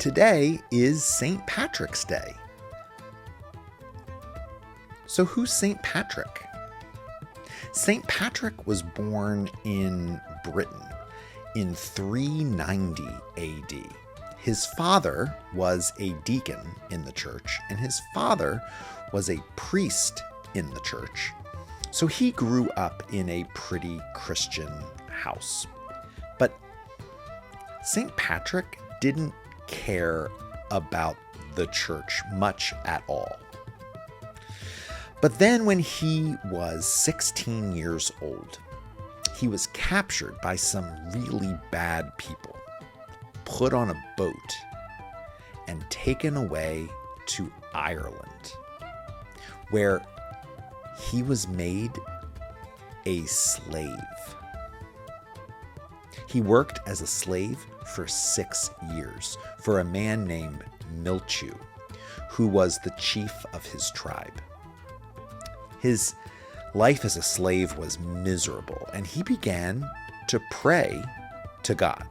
today is St. Patrick's Day. So who's St. Patrick? St. Patrick was born in Britain in 390 AD. His father was a deacon in the church, and his father was a priest in the church. So he grew up in a pretty Christian house. But St. Patrick didn't care about the church much at all. But then when he was 16 years old, he was captured by some really bad people, put on a boat, and taken away to Ireland, where he was made a slave. He worked as a slave for 6 years for a man named Milchu, who was the chief of his tribe. His life as a slave was miserable, and he began to pray to God.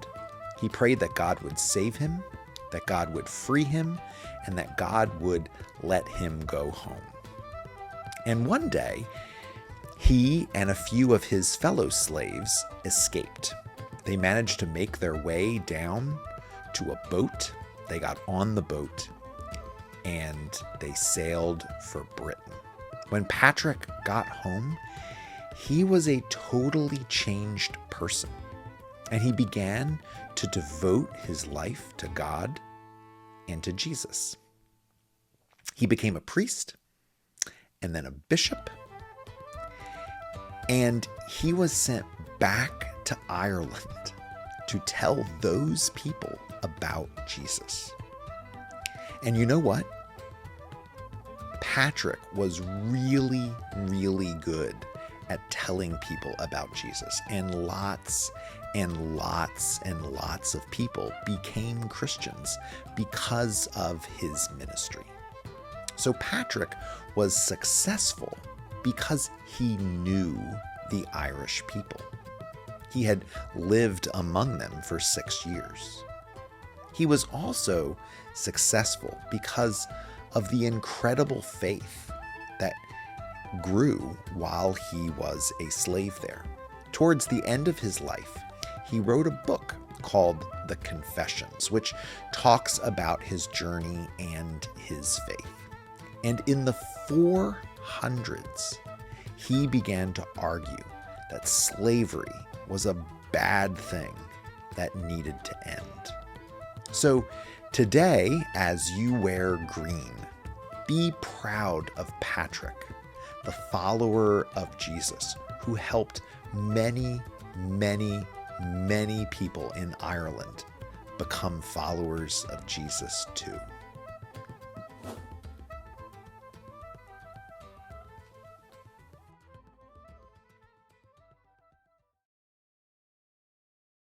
He prayed that God would save him, that God would free him, and that God would let him go home. And one day, he and a few of his fellow slaves escaped. They managed to make their way down to a boat. They got on the boat, and they sailed for Britain. When Patrick got home, he was a totally changed person, and he began to devote his life to God and to Jesus. He became a priest and then a bishop, and he was sent back to Ireland to tell those people about Jesus. And you know what? Patrick was really, really good at telling people about Jesus, and lots and lots and lots of people became Christians because of his ministry. So Patrick was successful because he knew the Irish people. He had lived among them for 6 years. He was also successful because of the incredible faith that grew while he was a slave there. Towards the end of his life, he wrote a book called The Confessions, which talks about his journey and his faith. And in the 400s, he began to argue that slavery was a bad thing that needed to end. So today, as you wear green, be proud of Patrick, the follower of Jesus, who helped many, many, many people in Ireland become followers of Jesus too.